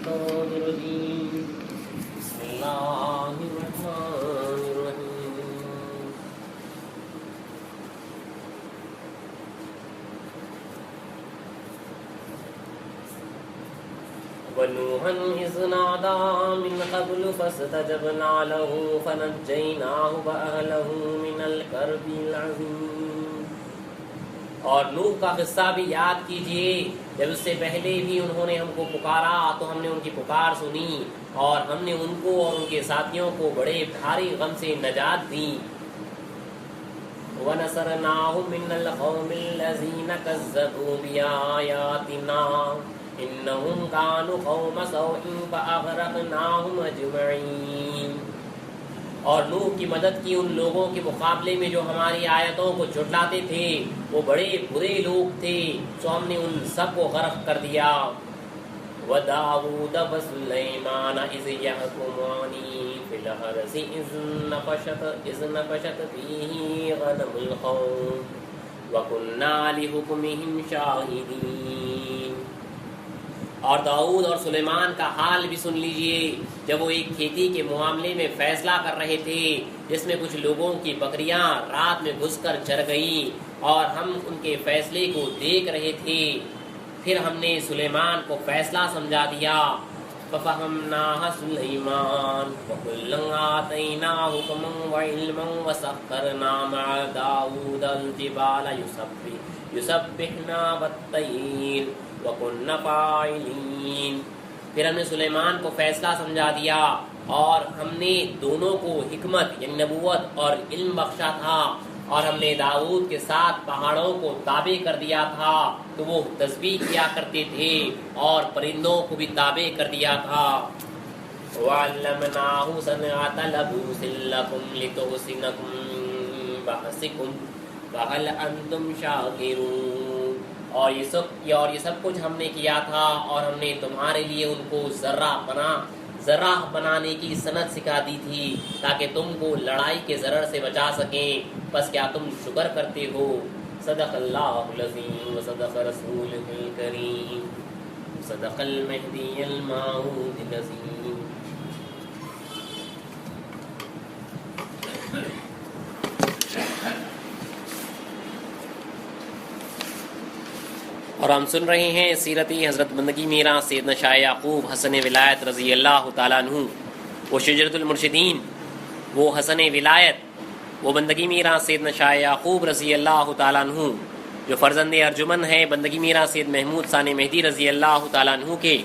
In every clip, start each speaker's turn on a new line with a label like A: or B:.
A: الشيطان الرجيم بسم الله الرحمن الرحيم ونوحا إذ نادى من قبل فاستجبنا له فنجيناه وأهله من الكرب العظيم. اور نوح کا قصہ بھی یاد کیجئے، جب اس سے پہلے بھی انہوں نے ہم کو پکارا تو ہم نے ان کی پکار سنی اور ہم نے ان کو اور ان کے ساتھیوں کو بڑے بھاری غم سے نجات دی. وَنَصَرْنَاهُ مِنَ الْقَوْمِ الَّذِينَ كَذَّبُوا بِآيَاتِنَا إِنَّهُمْ كَانُوا قَوْمَ سَوْءٍ فَأَغْرَقْنَاهُمْ أَجْمَعِينَ. اور نوح کی مدد کی ان لوگوں کے مقابلے میں جو ہماری آیتوں کو جھٹلاتے تھے، وہ بڑے برے لوگ تھے، سو ہم نے ان سب کو غرق کر دیا. وَدَاوُودَ وَسُلَيْمَانَ إِذْ يَحْكُمَانِ فِي الْحَرْثِ إِذْ نَفَشَتْ فِيهِ غَنَمُ الْقَوْمِ وَكُنَّا لِحُكْمِهِمْ شَاهِدِينَ. اور داؤد اور سلیمان کا حال بھی سن لیجئے جب وہ ایک کھیتی کے معاملے میں فیصلہ کر رہے تھے جس میں کچھ لوگوں کی بکریاں رات میں گھس کر چر گئیں اور ہم ان کے فیصلے کو دیکھ رہے تھے. پھر ہم نے سلیمان کو فیصلہ سمجھا دیا. فَفَهَمْنَاهَا سُلَيْمَانَ وَكُلًّا آتَيْنَاهُ حُكْمًا وَعِلْمًا وَسَخَّرْنَا مَعَ دَاوُودَ الْجِبَالَ يُسَبِّحْنَ وَالطَّيْرَ وَكُنَّا فَاعِلِينَ. پھر ہم نے سلیمان کو فیصلہ سمجھا دیا اور ہم نے دونوں کو حکمت یعنی نبوت اور علم بخشا تھا، اور ہم نے داؤد کے ساتھ پہاڑوں کو تابع کر دیا تھا تو وہ تسبیح کیا کرتے تھے، اور پرندوں کو بھی تابع کر دیا تھا. وَعَلَّمْنَاهُ صَنْعَةَ لَبُوسٍ لَكُمْ لِتُحْصِنَكُمْ مِنْ بَأْسِكُمْ فَهَلْ أَنْتُمْ شَاكِرُونَ. اور یہ سب کچھ ہم نے کیا تھا، اور ہم نے تمہارے لیے ان کو ذرہ بنانے کی صنعت سکھا دی تھی تاکہ تم کو لڑائی کے ضرر سے بچا سکیں. بس کیا تم شکر کرتے ہو؟ صدق اللہ العظیم وصدق رسولہ الکریم صدق المہدی الموعود العظیم. اور ہم سن رہے ہیں سیرتی حضرت بندگی میرا سیدنا شاہ یعقوب حسن ولایت رضی اللہ تعالیٰ عنہ، وہ شجرۃ المرشدین، وہ حسن ولایت، وہ بندگی میرا سیدنا شاہ یعقوب رضی اللہ تعالیٰ عنہ جو فرزند ارجمن ہے بندگی میرا سید محمود ثانی مہدی رضی اللہ تعالیٰ عنہ کے،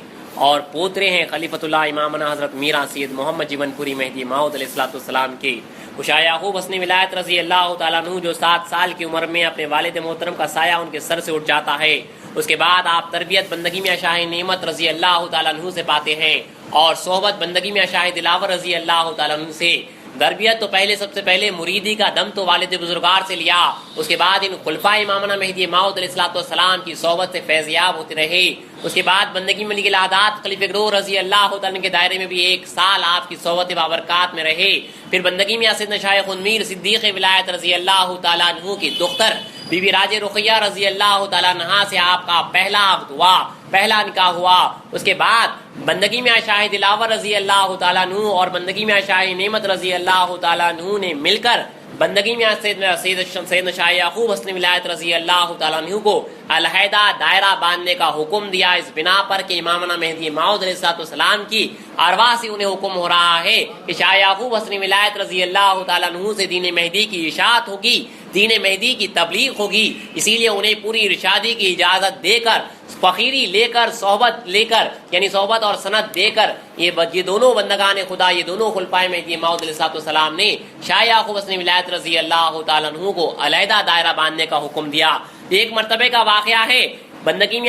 A: اور پوترے ہیں خلیفۃ اللہ امامنا حضرت میرا سید محمد جیون پوری مہدی ماؤد علیہ السلام کے. وہ شاہ یعقوب حسن ولایت رضی اللہ تعالیٰ عنہ جو 7 سال کی عمر میں اپنے والد محترم کا سایہ ان کے سر سے اٹھ جاتا ہے، اس کے بعد آپ تربیت بندگی میں شاہ نعمت رضی اللہ تعالیٰ عنہ سے پاتے ہیں، اور صحبت بندگی میں شاہ دلاور رضی اللہ تعالیٰ عنہ سے. تربیت تو سب سے پہلے مریدی کا دم تو والد بزرگار سے لیا، اس کے بعد ان خلفاء امامنا مہدی ماؤد علیہ السلام کی صحبت سے فیضیاب ہوتے رہے. اس کے بعد بندگی میں لگی العادات خلیفہ گروہ رضی اللہ تعالیٰ کے دائرے میں بھی 1 سال آپ کی صحبت بابرکات میں رہے. پھر بندگی میں سیدنا شاہ خنمیر صدیق ولایت رضی اللہ تعالیٰ عنہ کی دختر بی بی راج رقیہ رضی اللہ تعالیٰ عنہ سے آپ کا پہلا عقد ہوا، پہلا نکاح ہوا. اس کے بعد بندگی میں شاہ دلاور رضی اللہ تعالیٰ عنہ اور بندگی میں شاہ نعمت رضی اللہ تعالیٰ عنہ نے مل کر بندگی میں سیدنا شاہ یعقوب حسن ولایت رضی اللہ تعالیٰ عنہ کو علیحدہ دائرہ باندھنے کا حکم دیا، اس بنا پر کہ امامنا مہدی ماؤد علیہ السلام کی ارواح سے انہیں حکم ہو رہا ہے کہ شاہ یعقوب حسن ولایت رضی اللہ تعالیٰ عنہ سے دین مہدی کی اشاعت ہوگی، دین مہدی کی تبلیغ ہوگی. اسی لیے انہیں پوری ارشادی کی اجازت دے کر، فقیری لے کر، صحبت لے کر، یعنی صحبت اور سند دے کر، یہ دونوں بندگان خدا، یہ دونوں خلفائے مہدی ماؤد علیہ السلام نے شاہ یعقوب حسن ولایت رضی اللہ تعالیٰ عنہ کو علیحدہ دائرہ باندھنے کا حکم دیا. ایک مرتبہ کا واقعہ ہے بندگی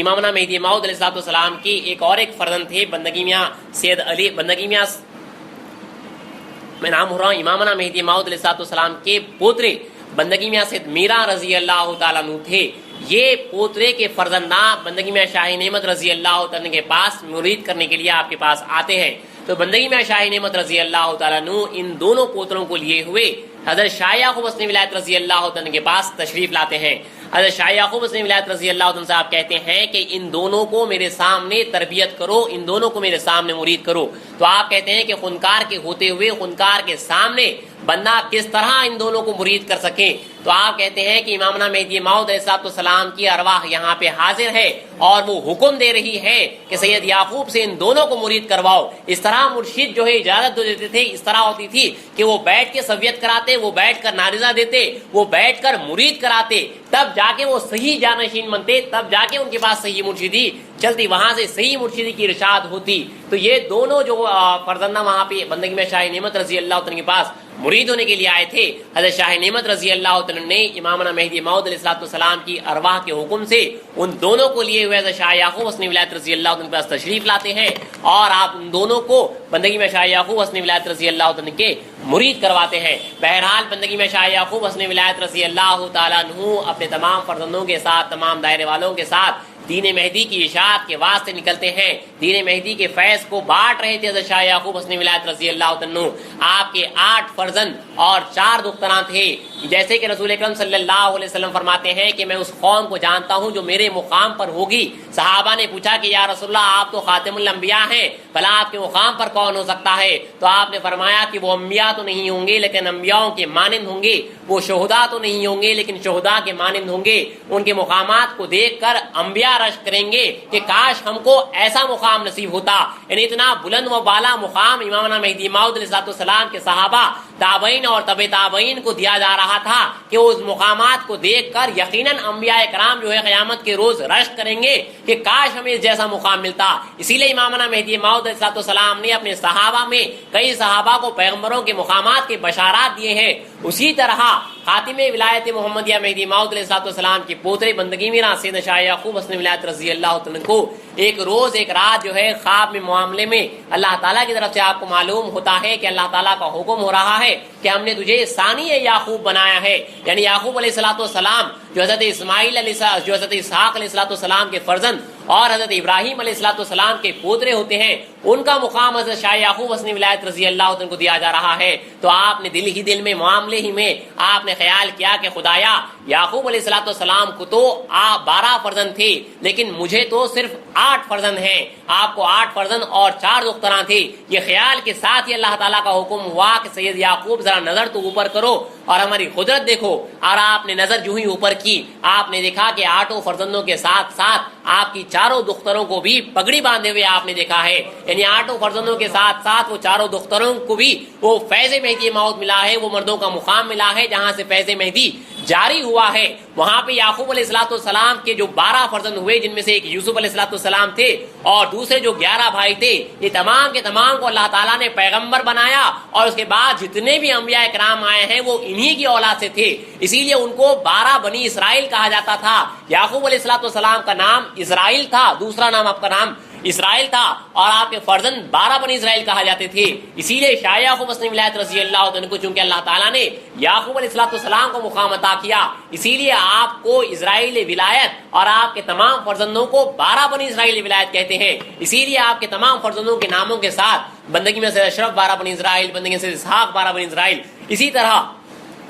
A: امامنا مہدی ماؤد علیہ السلام کی ایک فرزند تھے بندگی میاں سید علی، بندگی میاں میں نام ہو رہا ہوں امامنا مہدی ماؤد علیہ السلام کے پوترے بندگی میاں سید میرا رضی اللہ تعالیٰ عنہ تھے. یہ پوترے کے فرزنداں بندگی میں شاہ نعمت رضی اللہ تعالیٰ کے پاس مرید کرنے کے لیے آپ کے پاس آتے ہیں. تو بندگی میں شاہ نعمت رضی اللہ تعالیٰ عنہ ان دونوں پوتروں کو لیے ہوئے حضرت شاہ یعقوب حسن ولایت رضی اللہ عنہ کے پاس تشریف لاتے ہیں. حضرت شاہ یعقوب حسنی ولایت رضی اللہ عنہ صاحب کہتے ہیں کہ ان دونوں کو میرے سامنے تربیت کرو، ان دونوں کو میرے سامنے مرید کرو. تو آپ کہتے ہیں کہ خونکار کے ہوتے ہوئے خونکار کے سامنے بندہ کس طرح ان دونوں کو مرید کر سکے. تو آپ کہتے ہیں کہ امامنا مہدی موعود علیہ السلام کی ارواح یہاں پہ حاضر ہے اور وہ حکم دے رہی ہے کہ سید یعقوب سے ان دونوں کو مرید کرواؤ. اس طرح مرشد جو ہے اجازت دیتے تھے، اس طرح ہوتی تھی کہ وہ بیٹھ کے سویت کراتے، وہ بیٹھ کر نارضہ دیتے، وہ بیٹھ کر مرید کراتے، تب جا کے وہ صحیح جانشین بنتے، تب جا کے ان کے پاس صحیح مرشدی چلتی، وہاں سے صحیح مرشدی کی ارشاد ہوتی. تو یہ دونوں جو فرزندہ وہاں پہ بندگی میں شاہ نعمت رضی اللہ عنہ کے پاس مرید ہونے کے لیے آئے تھے، حضرت شاہ نعمت رضی اللہ عنہ نے امامنا مہدی موعود علیہ السلام کی ارواح کے حکم سے ان دونوں کو لیے ہوئے حضرت شاہ یعقوب حسنی ولایت رضی اللہ عنہ کے پاس تشریف لاتے ہیں اور آپ ان دونوں کو بندگی میں شاہ یعقوب حسنی ولایت رضی اللہ عنہ کے مرید کرواتے ہیں. بہرحال بندگی میں شاہ یعقوب حسنی ولایت رضی اللہ تعالیٰ عنہ اپنے تمام فرزندوں کے ساتھ، تمام دائرے والوں کے ساتھ دین مہدی کی اشاعت کے واسطے نکلتے ہیں، دین مہدی کے فیض کو بانٹ رہے تھے حضرت شاہ یعقوب حسنی ولایت رضی اللہ عنہ. آپ کے 8 فرزند اور 4 دختران تھے. جیسے کہ رسول اکرم صلی اللہ علیہ وسلم فرماتے ہیں کہ میں اس قوم کو جانتا ہوں جو میرے مقام پر ہوگی. صحابہ نے پوچھا کہ یا رسول اللہ آپ تو خاتم الانبیاء ہیں، بھلا آپ کے مقام پر کون ہو سکتا ہے؟ تو آپ نے فرمایا کہ وہ انبیاء تو نہیں ہوں گے لیکن انبیاءوں کے مانند ہوں گے، وہ شہداء تو نہیں ہوں گے لیکن شہداء کے مانند ہوں گے. ان کے مقامات کو دیکھ کر انبیاء رشک کریں گے کہ کاش ہم کو ایسا مقام نصیب ہوتا. یعنی اتنا بلند و بالا مقام امامنا مہدی موعود علیہ السلام کے صحابہ، تابعین اور تبع تابعین کو دیا جا رہا تھا کہ وہ اس مقامات کو دیکھ کر یقیناً انبیاء کرام جو ہے قیامت کے روز رشک کریں گے کہ کاش ہمیں اس جیسا مقام ملتا. اسی لیے امامنا مہدی موعود علیہ السلام نے اپنے صحابہ میں کئی صحابہ کو پیغمبروں کے مقامات کے بشارات دیے ہیں. اسی طرح خاتم ولایت محمدیہ مہدی موعود علیہ السلام کے پوترے بندگی میرا سیدنا شاہ یعقوب حسنی ولایت رضی اللہ عنہ کو ایک روز ایک رات جو ہے خواب میں معاملے میں اللہ تعالیٰ کی طرف سے آپ کو معلوم ہوتا ہے کہ اللہ تعالیٰ کا حکم ہو رہا ہے کہ ہم نے تجھے ثانی یعقوب بنایا ہے. یعنی یعقوب علیہ السلام جو حضرت اسماعیل جو حضرت اسحاق علیہ السلام کے فرزند اور حضرت ابراہیم علیہ السلام کے پوترے ہوتے ہیں، ان کا مقام حضرت شاہ یعقوب حسنی ولایت رضی اللہ عنہ کو دیا جا رہا ہے. تو آپ نے دل ہی دل میں، معاملے ہی میں آپ نے خیال کیا کہ خدایا یعقوب علیہ السلام کو تو آپ 12 فرزند تھے لیکن مجھے تو صرف 8 فرزند ہیں، آپ کو 8 فرزند اور 4 دختران تھے. یہ خیال کے ساتھ ہی اللہ تعالیٰ کا حکم ہوا کہ سید یعقوب ذرا نظر تو اوپر کرو اور ہماری قدرت دیکھو. اور آپ نے نظر جو ہی اوپر کی، آپ نے دیکھا کہ 8 فرزندوں کے ساتھ ساتھ آپ کی 4 دختروں کو بھی پگڑی باندھے ہوئے آپ نے دیکھا ہے. یعنی 8 فرزندوں کے ساتھ ساتھ وہ 4 دختروں کو بھی وہ فیض مہدی موعود ملا ہے، وہ مردوں کا مقام ملا ہے جہاں سے فیض مہدی جاری ہوا ہے. وہاں پہ یعقوب علیہ السلام کے جو 12 فرزند ہوئے، جن میں سے ایک یوسف علیہ السلام تھے اور دوسرے جو 11 بھائی تھے، یہ تمام کے تمام کو اللہ تعالیٰ نے پیغمبر بنایا اور اس کے بعد جتنے بھی انبیاء کرام آئے ہیں وہ انہی کی اولاد سے تھے. اسی لیے ان کو 12 بنی اسرائیل کہا جاتا تھا. یعقوب علیہ السلام کا نام اسرائیل تھا، دوسرا نام آپ کا نام اسرائیل تھا اور آپ کے فرزند 12 بنی اسرائیل کہا جاتے تھے. اسی لیے شاہ یعقوب حسنی ولایت رضی اللہ عنہ کو چونکہ اللہ تعالیٰ نے یعقوب علیہ السلام کو مقام عطا کیا، اسی لیے آپ کو اسرائیل ولایت اور آپ کے تمام فرزندوں کو 12 بنی اسرائیل ولایت کہتے ہیں. اسی لیے آپ کے تمام فرزندوں کے ناموں کے ساتھ بندگی میں سے اشرف 12 بنی اسرائیل، بندگی سے اسحاق 12 بنی اسرائیل، اسی طرح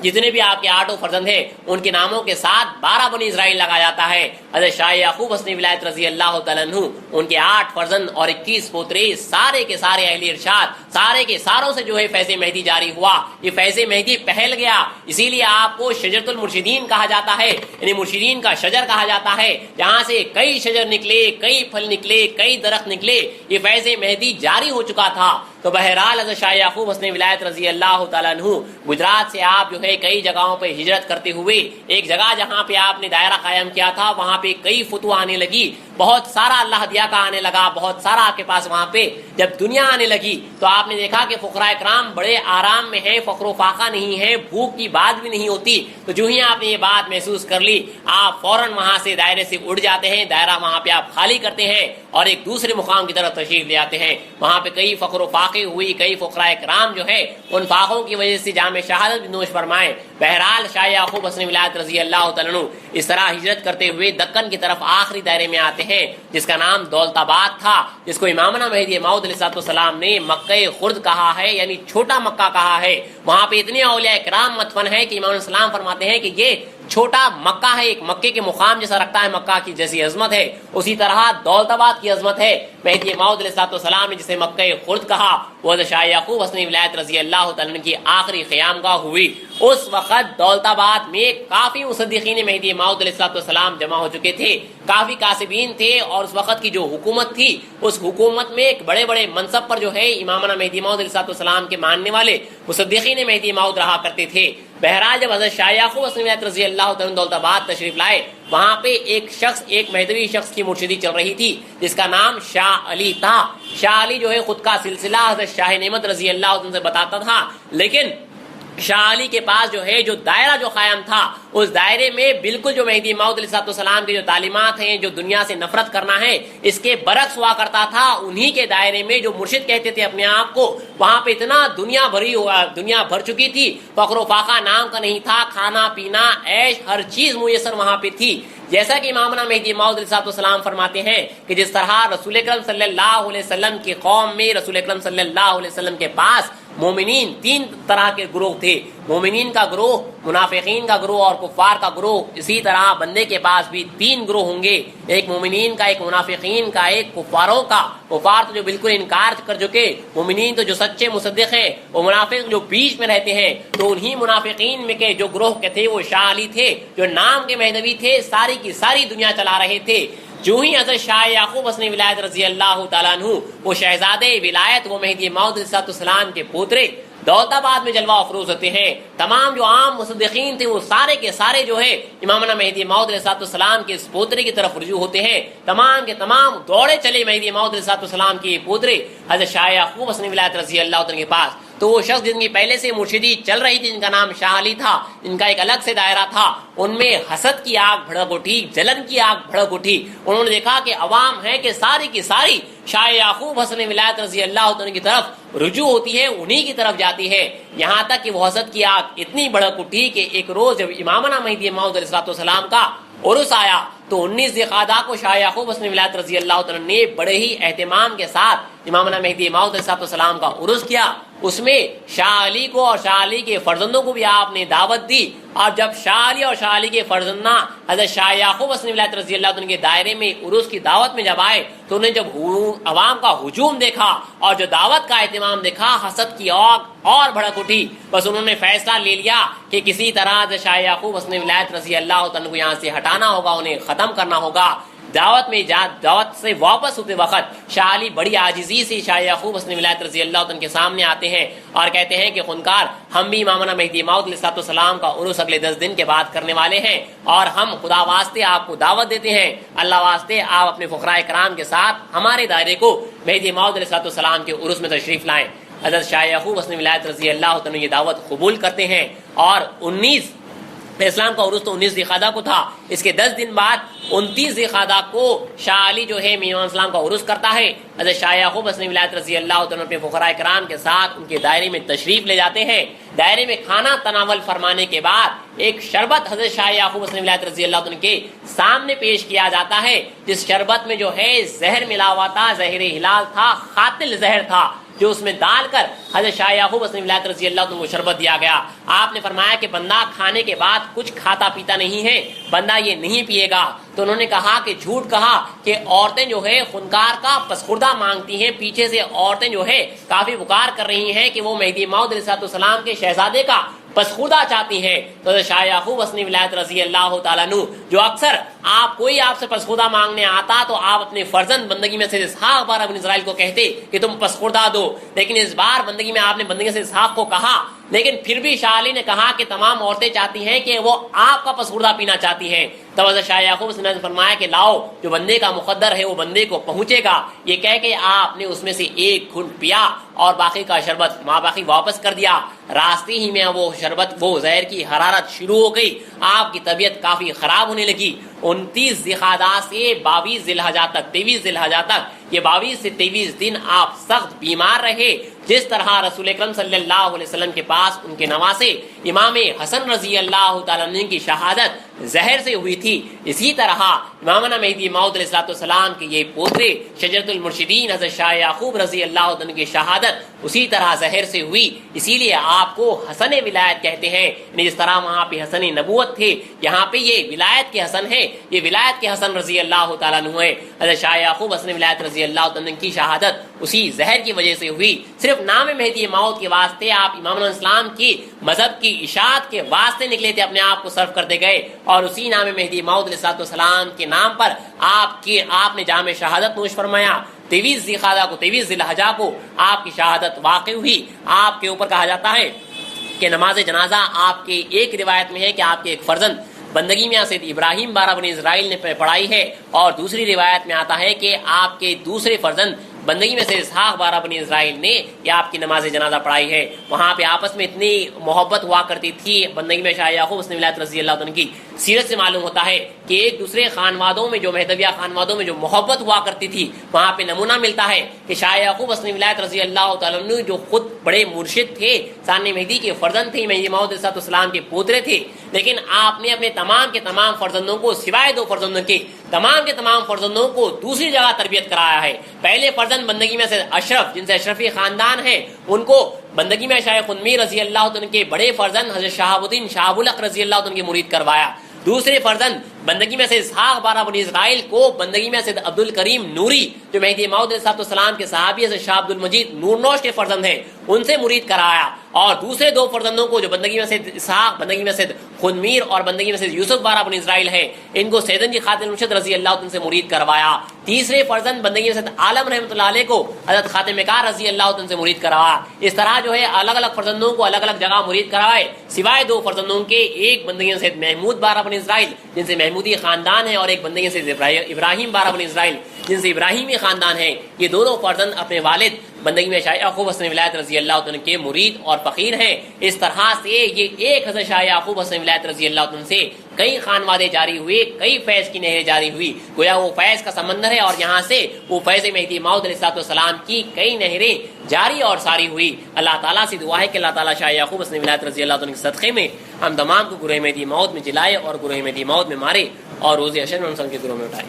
A: جتنے بھی آپ کے 8 فرزند ہیں ان کے ناموں کے ساتھ 12 بنی اسرائیل لگا جاتا ہے. حضرت شاہ یعقوب حسنی ولایت رضی اللہ تعالیٰ عنہ، ان کے 8 فرزند اور 21 پوترے، سارے کے سارے اہل ارشاد، سارے کے ساروں سے جو ہے فیض مہدی جاری ہوا. یہ فیض مہدی پھیل گیا، اسی لیے آپ کو شجرۃ المرشدین کہا جاتا ہے، یعنی مرشدین کا شجر کہا جاتا ہے، جہاں سے کئی شجر نکلے، کئی پھل نکلے، کئی درخت نکلے. یہ فیض مہدی جاری ہو چکا تھا. تو بہرحال حضرت شاہ یعقوب حسنی ولایت رضی اللہ تعالیٰ عنہ گجرات سے آپ جو ہے کئی جگہوں پہ ہجرت کرتے ہوئے ایک جگہ جہاں پہ آپ نے دائرہ قائم کیا تھا، وہاں پہ کئی فتوح آنے لگی، بہت سارا اللہ دیا کا آنے لگا، بہت سارا آپ کے پاس وہاں پہ جب دنیا آنے لگی تو آپ نے دیکھا کہ فقراء کرام بڑے آرام میں ہیں، فقر و فاقہ نہیں ہے، بھوک کی بات بھی نہیں ہوتی. تو جو ہی آپ نے یہ بات محسوس کر لی، آپ فوراً وہاں سے دائرے سے اڑ جاتے ہیں، دائرہ وہاں پہ آپ خالی کرتے ہیں اور ایک دوسرے مقام کی طرف تشریف لے آتے ہیں. وہاں پہ کئی فقر و فاقے ہوئی، کئی فقراء کرام جو ہے ان فاقوں کی وجہ سے جام شہادت بھی نوش فرمائے. بہرحال شاہ یعقوب حسنی ولایت رضی اللہ تعالیٰ عنہ اس طرح ہجرت کرتے ہوئے دکن کی طرف آخری دائرے میں آتے ہیں جس کا نام دولت آباد تھا، جس کو امامنا مہدی موعود علیہ السلام نے مکہ خرد کہا ہے، یعنی چھوٹا مکہ کہا ہے. وہاں پہ اتنے اولیاء کرام مدفن ہے کہ امام السلام فرماتے ہیں کہ یہ چھوٹا مکہ ہے، ایک مکے کے مقام جیسا رکھتا ہے، مکہ کی جیسی عظمت ہے، اسی طرح دولت آباد کی عظمت ہے۔ مہدی موعود علیہ السلام نے جسے مکہ خلد کہا، وہ حضرت شاہ یعقوب حسنی ولایت رضی اللہ تعالیٰ عنہ کی آخری قیام گاہ ہوئی۔ اس وقت دولت آباد میں کافی مصدقین مہدی موعود علیہ السلام جمع ہو چکے تھے، کافی کاسبین تھے، اور اس وقت کی جو حکومت تھی اس حکومت میں ایک بڑے بڑے منصب پر جو ہے امامنا مہدی موعود علیہ السلام کے ماننے والے مصدقین مہدی موعود رہا کرتے تھے۔ بہرحال جب حضرت شاہ یعقوب حسنی ولایت رضی اللہ تعالیٰ دولت آباد تشریف لائے، وہاں پہ ایک مہدوی شخص کی مرشدی چل رہی تھی جس کا نام شاہ علی تھا۔ شاہ علی جو ہے خود کا سلسلہ حضرت شاہ نعمت رضی اللہ عنہ سے بتاتا تھا، لیکن شاہ علی کے پاس جو ہے جو دائرہ جو قائم تھا، اس دائرے میں بالکل جو مہدی موعود علیہ السلام کی جو تعلیمات ہیں، جو دنیا سے نفرت کرنا ہے، اس کے برعکس ہوا کرتا تھا۔ انہی کے دائرے میں جو مرشد کہتے تھے اپنے آپ کو، وہاں پہ اتنا دنیا بھر چکی تھی، فقر و فاقہ نام کا نہیں تھا، کھانا پینا عیش ہر چیز میسر وہاں پہ تھی۔ جیسا کہ امامنا مہدی موعود علیہ السلام فرماتے ہیں کہ جس طرح رسول اکرم صلی اللہ علیہ وسلم کی قوم میں رسول اکرم صلی اللہ علیہ وسلم کے پاس مومنین تین طرح کے گروہ تھے، مومنین کا گروہ، منافقین کا گروہ اور کفار کا گروہ، اسی طرح بندے کے پاس بھی تین گروہ ہوں گے، ایک مومنین کا، ایک منافقین کا، ایک کفاروں کا۔ کفار تو جو بالکل انکار کر چکے، مومنین تو جو سچے مصدق ہیں، وہ منافق جو بیچ میں رہتے ہیں۔ تو انہی منافقین میں کے جو گروہ کے تھے وہ شاہ علی تھے، جو نام کے مہدوی تھے، ساری کی ساری دنیا چلا رہے تھے۔ جو ہی حضرت شاہ یعقوب حسنی ولایت رضی اللہ تعالیٰ عنہ، وہ شہزادے ولایت، وہ مہدی موعود علیہ السلام کے پوترے، دولت آباد میں جلوہ افروز ہوتے ہیں۔ تمام جو عام مصدقین تھے وہ سارے کے سارے جو ہے امامنا مہدی موعود علیہ السلام کے اس پوترے کی طرف رجوع ہوتے ہیں۔ تمام کے تمام دوڑے چلے مہدی موعود علیہ السلام کے پوترے حضرت شاہ یعقوب حسنی ولایت رضی اللہ عنہ کے پاس۔ تو وہ شخص جن کی پہلے سے مرشدی چل رہی تھی، جن کا نام شاہ علی تھا، ان کا ایک الگ سے دائرہ تھا، ان میں حسد کی آگ بھڑک اٹھی، جلن کی آگ بھڑک اٹھی۔ انہوں نے دیکھا کہ عوام ہے کہ ساری کی ساری شاہ یعقوب حسنی ولایت رضی اللہ عنہ کی طرف رجوع ہوتی ہے، انہی کی طرف جاتی ہے، یہاں تک کہ وہ حسد کی آگ اتنی بھڑک اٹھی کہ ایک روز جب امامنا مہدی موعود علیہ السلام کا عرس آیا تو 19 ذی القعدہ کو شاہ یعقوب حسنی ولایت رضی اللہ عنہ نے بڑے ہی اہتمام کے ساتھ امامنا مہدی موعود علیہ السلام کا عرس کیا۔ اس میں شاہ علی کو اور شاہ علی کے فرزندوں کو بھی آپ نے دعوت دی، اور جب شاہ علی اور شاہ علی کے فرزندہ حضرت شاہ یعقوب حسنی ولایت رضی اللہ عنہ کے دائرے میں عرس کی دعوت میں جب آئے تو انہیں جب عوام کا ہجوم دیکھا اور جو دعوت کا اہتمام دیکھا، حسد کی آگ اور بھڑک اٹھی۔ بس انہوں نے فیصلہ لے لیا کہ کسی طرح حضرت شاہ یعقوب حسنی ولایت رضی اللہ عنہ کو یہاں سے ہٹانا ہوگا، انہیں ختم کرنا ہوگا۔ دعوت سے واپس ہوتے وقت شاہ علی بڑی عاجزی سے شاہ یعقوب حسنی ولایت رضی اللہ عنہ کے سامنے آتے ہیں اور کہتے ہیں کہ خونکار، ہم بھی امامنا مہدی موعود علیہ السلام کا عرس اگلے 10 دن کے بعد کرنے والے ہیں، اور ہم خدا واسطے آپ کو دعوت دیتے ہیں، اللہ واسطے آپ اپنے فقراء کرام کے ساتھ ہمارے دائرے کو مہدی موعود علیہ السلام کے عرس میں تشریف لائیں۔ حضرت شاہ یعقوب حسنی ولایت رضی اللہ عنہ یہ دعوت قبول کرتے ہیں، اور اسلام کا عرس تو 19 ذی القعدہ کو تھا، اس کے 10 دن بعد 29 ذی القعدہ کو شاہ علی جو ہے امام اسلام کا عرس کرتا ہے۔ حضرت شاہ یعقوب حسنی ولایت رضی اللہ عنہ اپنے فقراء کرام کے ساتھ ان کے دائرے میں تشریف لے جاتے ہیں۔ دائرے میں کھانا تناول فرمانے کے بعد ایک شربت حضرت شاہ یعقوب حسنی ولایت رضی اللہ عنہ کے سامنے پیش کیا جاتا ہے، جس شربت میں جو ہے زہر ملا ہوا تھا، زہر ہلال تھا، قاتل زہر تھا، جو اس میں ڈال کر حضرت شاہ یعقوب حسنی ولایت رضی اللہ عنہ کو شربت دیا گیا۔ آپ نے فرمایا کہ بندہ کھانے کے بعد کچھ کھاتا پیتا نہیں ہے، بندہ یہ نہیں پیے گا۔ تو انہوں نے کہا کہ جھوٹ کہا کہ عورتیں جو ہے خونکار کا پسخوردہ مانگتی ہیں، پیچھے سے عورتیں جو ہے کافی پکار کر رہی ہیں کہ وہ مہدی موعود علیہ السلام کے شہزادے کا پسخوردہ چاہتی ہیں۔ تو شاہ یعقوب حسنی ولایت رضی اللہ تعالیٰ عنہ، جو اکثر کوئی آپ سے پسخوردہ مانگنے آتا تو آپ اپنے فرزند بندگی میں سے اسحاق بار ابن اسرائیل کو کہتے کہ تم پسخوردہ دو، لیکن اس بار بندگی میں آپ نے بندگی سے اسحاق کو کہا، لیکن پھر بھی شاہ علی نے کہا کہ تمام عورتیں چاہتی ہیں کہ وہ آپ کا پسخوردہ پینا چاہتی ہیں۔ تب حضرت شاہ یعقوب نے فرمایا کہ لاؤ، جو بندے کا مقدر ہے وہ بندے کو پہنچے گا۔ یہ کہہ کے آپ نے اس میں سے ایک گھنٹ پیا اور باقی کا شربت باقی واپس کر دیا۔ راستے ہی میں وہ شربت، وہ زہر کی حرارت شروع ہو گئی، آپ کی طبیعت کافی خراب ہونے لگی۔ 29 ذی القعدہ سے 22 ذی الحجہ تک، 23 ذی الحجہ تک، یہ 22 سے 23 دن آپ سخت بیمار رہے۔ جس طرح رسول اکرم صلی اللہ علیہ وسلم کے پاس ان کے نواسے امام حسن رضی اللہ تعالیٰ عنہ کی شہادت زہر سے ہوئی تھی، اسی طرح امامنا مہدی موعود علیہ السلام کے یہ پوترے شجرۃ المرشدین حضرت شاہ یعقوب رضی اللہ عنہ کی شہادت اسی طرح زہر سے ہوئی، اسی لیے آپ کو حسن ولایت کہتے ہیں۔ جس طرح وہاں پہ حسن نبوت تھے، یہاں پہ یہ ولایت کے حسن ہے، یہ ولایت کے حسن رضی اللہ تعالیٰ عنہ ہے۔ حضرت شاہ یعقوب حسن ولایت رضی اللہ عنہ کی شہادت اسی زہر کی وجہ سے ہوئی۔ صرف نام مہدی موعود کے واسطے آپ امام الاسلام کی مذہب کی اشاعت کے واسطے نکلے تھے، اپنے آپ کو صرف کرتے گئے، اور اسی نام مہدی موعود علیہ السلام کے نام پر آپ نے جام شہادت نوش فرمایا۔ 23 ذی القعدہ کو، 23 ذی الحجہ کو آپ کی شہادت واقع ہوئی۔ آپ کے اوپر کہا جاتا ہے کہ نماز جنازہ آپ کے ایک روایت میں ہے کہ آپ کے ایک فرزند بندگی میں سید ابراہیم بارہ بنی اسرائیل نے پڑھائی ہے، اور دوسری روایت میں آتا ہے کہ آپ کے دوسرے فرزند بندگی میں سے اسحاق بارہ بنی اسرائیل نے یہ آپ کی نماز جنازہ پڑھائی ہے۔ وہاں پہ آپس میں اتنی محبت ہوا کرتی تھی بندگی میں شاہ یعقوب حسن ولایت رضی اللہ عنہ کی سیرت سے معلوم ہوتا ہے کہ ایک دوسرے خانوادوں میں جو مہدویہ خانوادوں میں جو محبت ہوا کرتی تھی، وہاں پہ نمونہ ملتا ہے کہ شاہ یعقوب حسن ولایت رضی اللہ تعالیٰ عنہ جو خود بڑے مرشد تھے، ثانی مہدی کے فرزند تھے، مہدی موعود علیہ السلام کے پوترے تھے، لیکن آپ نے اپنے تمام کے تمام فرزندوں کو سوائے 2 فرزندوں کے تمام فرزندوں کو دوسری جگہ تربیت کرایا ہے۔ پہلے فرزند بندگی میں سے اشرف، جن سے اشرفی خاندان ہے، ان کو بندگی میں شاہ خنمیر رضی اللہ عنہ کے بڑے فرزند حضرت شہاب الدین شہاب الحق رضی اللہ عنہ کے مرید کروایا۔ دوسرے فرزند بندگی میں سے اسحاق بارہ بنی اسرائیل کو بندگی میں سے عبد الکریم نوری، جو مہدی موعود علیہ السلام کے صحابی حضرت شاہ عبد المجید نورنوش کے فرزند ہیں، ان سے مرید کرایا، اور دوسرے 2 فرزندوں کو جو بندگی میں سے اسحاق، بندگی میں سے خنمیر اور بندگی میں سے یوسف بارہ بنی اسرائیل ہے، ان کو سیدن جی خاتم المرشد رضی اللہ عنہ سے مرید کروایا۔ تیسرے فرزند بندگی میں سے عالم رحمۃ اللہ علیہ کو حضرت خاتم کار رضی اللہ عنہ سے مرید کروایا۔ اس طرح جو ہے الگ الگ فرزندوں کو الگ الگ جگہ مرید کروائے، سوائے 2 فرزندوں کے، ایک بندگی میں سے محمود بارہ بنی اسرائیل جن سے محمودی خاندان ہے، اور ایک بندگی سے ابراہیم بارہ بنی اسرائیل جن سے ابراہیمی خاندان ہے۔ یہ دونوں فرزند اپنے والد بندگی میں شاہ یعقوب حسن ولایت رضی اللہ عنہ کے مرید اور فقیر ہیں۔ اس طرح سے یہ ایک حضرت شاہ یعقوب حسن ولایت رضی اللہ عنہ سے کئی خانوادے جاری ہوئے، کئی فیض کی نہریں جاری ہوئی، گویا وہ فیض کا سمندر ہے، اور یہاں سے وہ فیض مہدی موعود علیہ السلام کی کئی نہریں جاری اور ساری ہوئی۔ اللہ تعالیٰ سے دعا ہے کہ اللہ تعالیٰ شاہ یعقوب حسن ولایت رضی اللہ عنہ کے صدقے میں ہم تمام کو گروہ مہدی موعود میں جلائے، اور گروہ مہدی موعود میں مارے، اور روز حشر میں ہم سب کے گروہ میں اٹھائے۔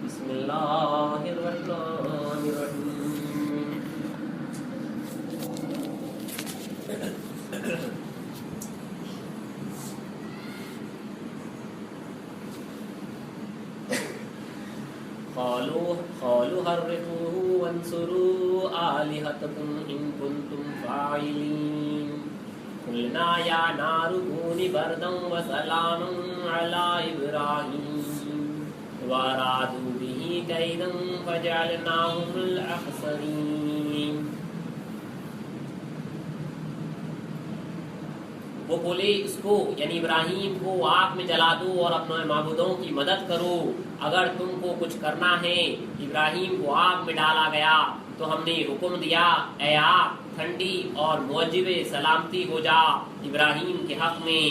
A: بسم اللہ الرحمن الرحیم۔ قالوا حرقوه وانصروا آلهتكم إن كنتم فاعلين قلنا يا نار كوني بردا وسلاما على إبراهيم وأرادوا به كيدا فجعلناهم الأخسرين۔ وہ بولے اس کو یعنی ابراہیم کو آگ میں جلا دو اور اپنے معبودوں کی مدد کرو اگر تم کو کچھ کرنا ہے۔ ابراہیم کو آگ میں ڈالا گیا تو ہم نے حکم دیا اے آگ ٹھنڈی اور موجب سلامتی ہو جا ابراہیم کے حق میں۔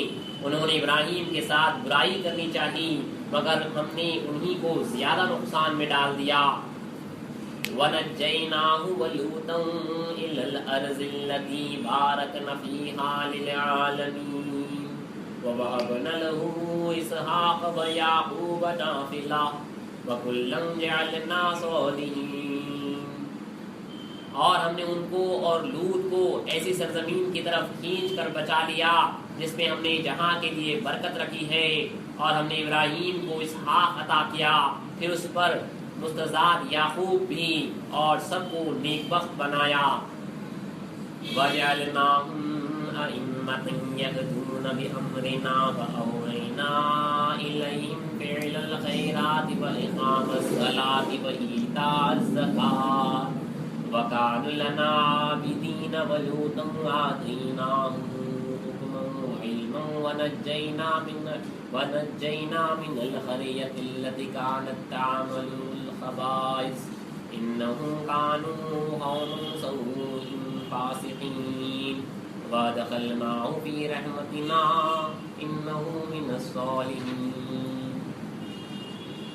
A: انہوں نے ابراہیم کے ساتھ برائی کرنی چاہی مگر ہم نے انہی کو زیادہ نقصان میں ڈال دیا۔ وَنَجَّيْنَاهُ وَلُوطًا إِلَى الْأَرْضِ الَّتِي بَارَكْنَا فِيهَا لِلْعَالَمِينَ وَوَهَبْنَا لَهُ إِسْحَاقَ وَيَعْقُوبَ نَافِلَةً وَكُلًّا جَعَلْنَا صَالِحِينَ۔ اور ہم نے ان کو اور لوط کو ایسی سرزمین کی طرف کھینچ کر بچا لیا جس میں ہم نے جہاں کے لیے برکت رکھی ہے، اور ہم نے ابراہیم کو اسحاق عطا کیا، پھر اس پر مستزاد یعقوب بھی، اور سب کو نیک بخت بنایا۔ وَجَعَلْنَاهُمْ أَئِمَّةً يَهْدُونَ بِأَمْرِنَا وَأَوْحَيْنَا إِلَيْهِمْ فِعْلَ الْخَيْرَاتِ وَإِقَامَ الصَّلَاةِ وَإِيتَاءَ الزَّكَاةِ وَكَانُوا لَنَا عَابِدِينَ وَلُوطًا آتَيْنَاهُ حُكْمًا وَعِلْمًا وَنَجَّيْنَا مِنَ الْقَرْيَةِ الَّتِي كَانَتْ تَعْمَلُ الْخَبَائِثَ إِنَّهُمْ كَانُوا قَوْمًا سَوْءٍ فَاسِقِينَ وَأَدْخَلْنَاهُ فِي رَحْمَتِنَا إِنَّهُ مِنَ الصَّالِحِينَ۔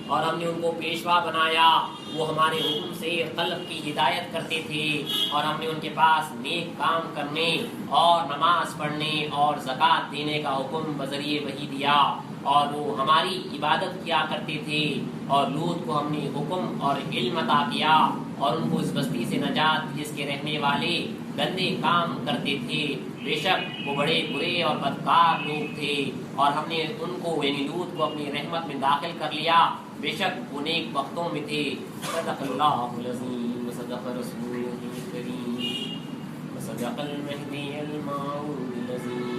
A: اور ہم نے ان کو پیشوا بنایا، وہ ہمارے حکم سے قلب کی ہدایت کرتے تھے، اور ہم نے ان کے پاس نیک کام کرنے اور نماز پڑھنے اور زکوٰۃ دینے کا حکم بذریعہ وحی دیا، اور وہ ہماری عبادت کیا کرتے تھے۔ اور لوط کو ہم نے حکم اور علم عطا کیا، اور ان کو اس بستی سے نجات جس کے رہنے والے گندے کام کرتے تھے، بے شک وہ بڑے برے اور بدکار لوگ تھے، اور ہم نے ان کو یعنی لوط کو اپنی رحمت میں داخل کر لیا، بے شک وہ نیک وقتوں میں تھے۔ صدق اللہ العظیم وصدق رسولہ الکریم وصدق المہدی الموعود العظیم۔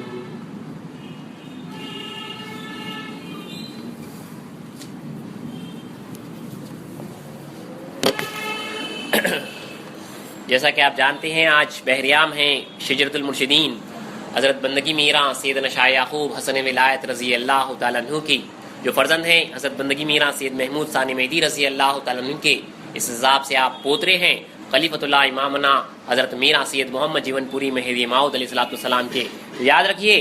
A: جیسا کہ آپ جانتے ہیں آج بحریام ہیں شجرۃ المرشدین حضرت بندگی میراں سیدنا شاہ یعقوب حسن ولایت رضی اللہ تعالیٰ عنہ کی، جو فرزند ہیں حضرت بندگی میراں سید محمود ثانی مہدی رضی اللہ تعالیٰ عنہ کے، اس حساب سے آپ پوترے ہیں خلیفۃ اللہ امامنا حضرت میراں سید محمد جیون پوری مہدی موعود علیہ السلام کے۔ یاد رکھیے